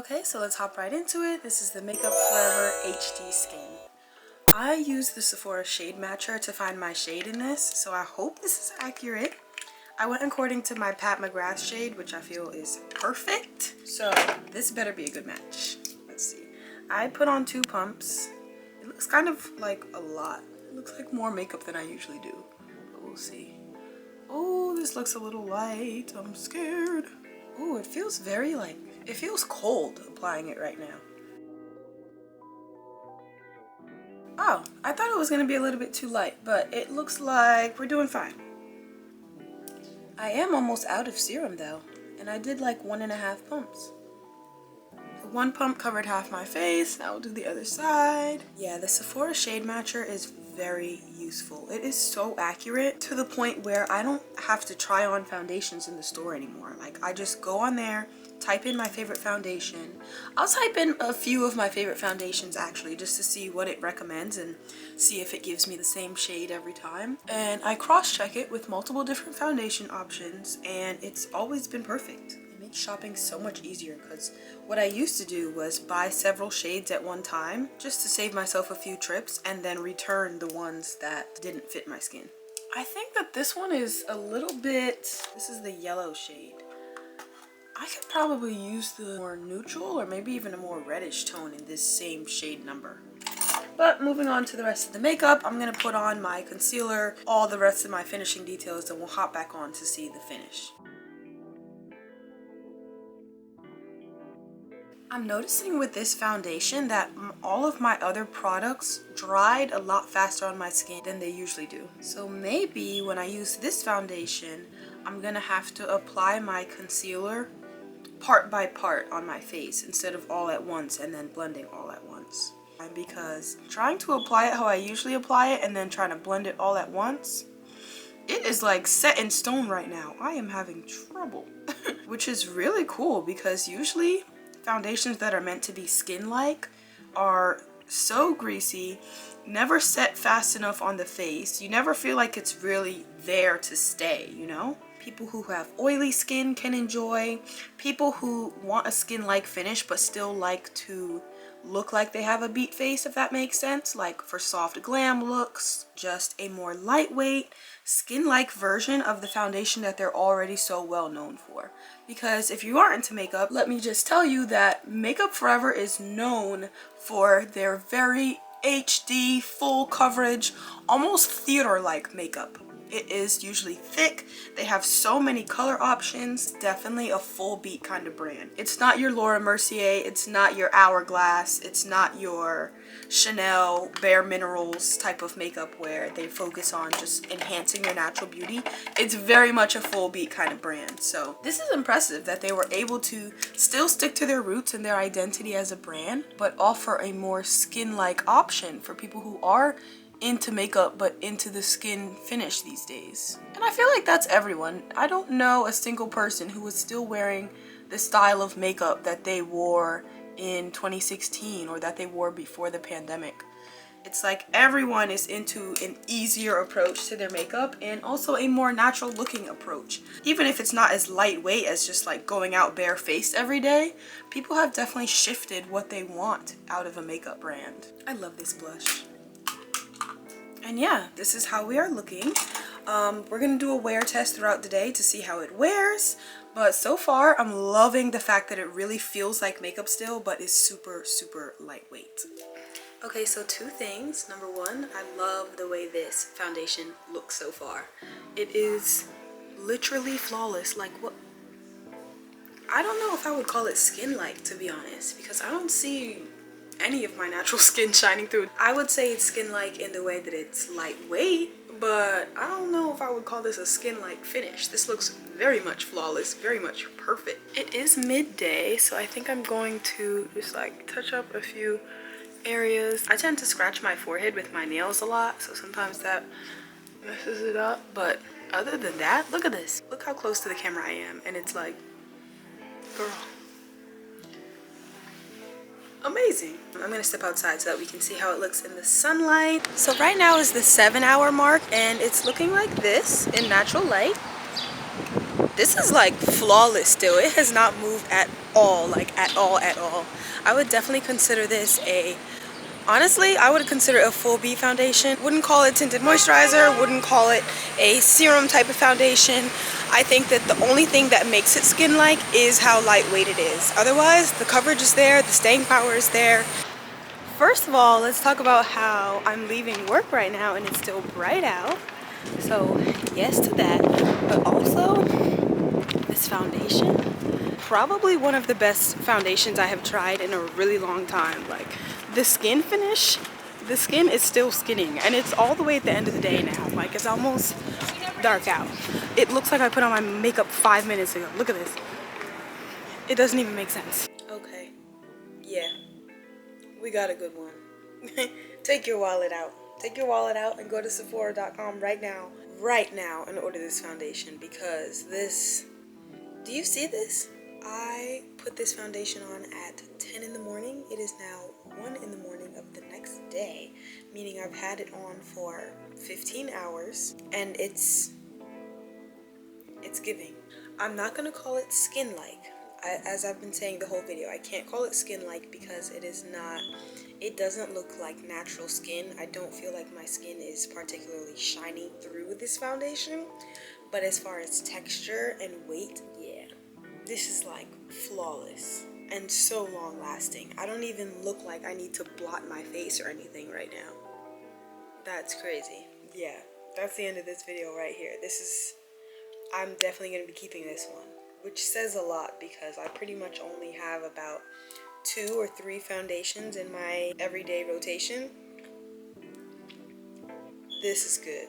Okay, so let's hop right into it. This is the Makeup Forever HD Skin. I used the Sephora shade matcher to find my shade in this, so I hope this is accurate. I went according to my Pat McGrath shade, which I feel is perfect. So this better be a good match. Let's see. I put on 2 pumps. It looks kind of like a lot. It looks like more makeup than I usually do, but we'll see. Oh, this looks a little light. I'm scared. Oh, it feels very it feels cold applying it right now. Oh, I thought it was gonna be a little bit too light, but it looks like we're doing fine. I am almost out of serum though, and I did like 1.5 pumps. So 1 pump covered half my face. Now we'll do the other side. Yeah, the Sephora shade matcher is very useful. It is so accurate to the point where I don't have to try on foundations in the store anymore. Like, I just go on there, type in my favorite foundation. I'll type in a few of my favorite foundations actually, just to see what it recommends and see if it gives me the same shade every time. And I cross-check it with multiple different foundation options, and it's always been perfect. It makes shopping so much easier, because what I used to do was buy several shades at one time just to save myself a few trips and then return the ones that didn't fit my skin. I think that this one is a little bit, this is the yellow shade. I could probably use the more neutral or maybe even a more reddish tone in this same shade number. But moving on to the rest of the makeup, I'm going to put on my concealer, all the rest of my finishing details, and we'll hop back on to see the finish. I'm noticing with this foundation that all of my other products dried a lot faster on my skin than they usually do. So maybe when I use this foundation, I'm going to have to apply my concealer part by part on my face instead of all at once and then blending all at once. And because trying to apply it how I usually apply it and then trying to blend it all at once, it is like set in stone right now. I am having trouble. Which is really cool because usually foundations that are meant to be skin-like are so greasy, never set fast enough on the face. You never feel like it's really there to stay, you know? People who have oily skin can enjoy. People who want a skin-like finish but still like to look like they have a beat face, if that makes sense. Like for soft glam looks, just a more lightweight, skin-like version of the foundation that they're already so well known for. Because if you are into makeup, let me just tell you that Makeup Forever is known for their very HD, full coverage, almost theater-like makeup. It is usually thick. They have so many color options. Definitely a full beat kind of brand. It's not your Laura Mercier. It's not your Hourglass. It's not your Chanel Bare Minerals type of makeup where they focus on just enhancing your natural beauty. It's very much a full beat kind of brand. So this is impressive that they were able to still stick to their roots and their identity as a brand, but offer a more skin-like option for people who are into makeup but into the skin finish these days. And I feel like that's everyone. I don't know a single person who is still wearing the style of makeup that they wore in 2016 or that they wore before the pandemic. It's like everyone is into an easier approach to their makeup and also a more natural looking approach. Even if it's not as lightweight as just like going out barefaced every day, people have definitely shifted what they want out of a makeup brand. I love this blush. And yeah, this is how we are looking. We're gonna do a wear test throughout the day to see how it wears, but so far I'm loving the fact that it really feels like makeup still, but is super, super lightweight. Okay, so 2 things. Number 1, I love the way this foundation looks so far. It is literally flawless. Like, what? I don't know if I would call it skin-like, to be honest, because I don't see any of my natural skin shining through. I would say it's skin-like in the way that it's lightweight, but I don't know if I would call this a skin-like finish. This looks very much flawless, very much perfect. It is midday, so I think I'm going to just like touch up a few areas. I tend to scratch my forehead with my nails a lot, so sometimes that messes it up, but other than that, look at this. Look how close to the camera I am, and it's like, girl, amazing. I'm gonna step outside so that we can see how it looks in the sunlight. So right now is the 7-hour mark and it's looking like this in natural light. This is like flawless still. It has not moved at all, like at all, at all. I would definitely consider this a, honestly, I would consider it a full B foundation. Wouldn't call it tinted moisturizer, wouldn't call it a serum type of foundation. I think that the only thing that makes it skin-like is how lightweight it is. Otherwise, the coverage is there, the staying power is there. First of all, let's talk about how I'm leaving work right now and it's still bright out. So yes to that, but also this foundation, probably one of the best foundations I have tried in a really long time. Like the skin finish, the skin is still skinning and it's all the way at the end of the day now. Like it's almost dark out. It looks like I put on my makeup 5 minutes ago. Look at this. It doesn't even make sense. Okay, yeah, we got a good one. Take your wallet out. Take your wallet out and go to Sephora.com right now and order this foundation because this, do you see this? I put this foundation on at 10 in the morning. It is now 1 in the morning of the next day, meaning I've had it on for 15 hours and it's giving. I'm not gonna call it skin-like. As I've been saying the whole video, I can't call it skin-like because it is not, it doesn't look like natural skin. I don't feel like my skin is particularly shiny through this foundation. But as far as texture and weight, yeah, this is like flawless and so long lasting. I don't even look like I need to blot my face or anything right now. That's crazy. Yeah, that's the end of this video right here. This is, I'm definitely going to be keeping this one, which says a lot because I pretty much only have about 2 or 3 foundations in my everyday rotation. This is good.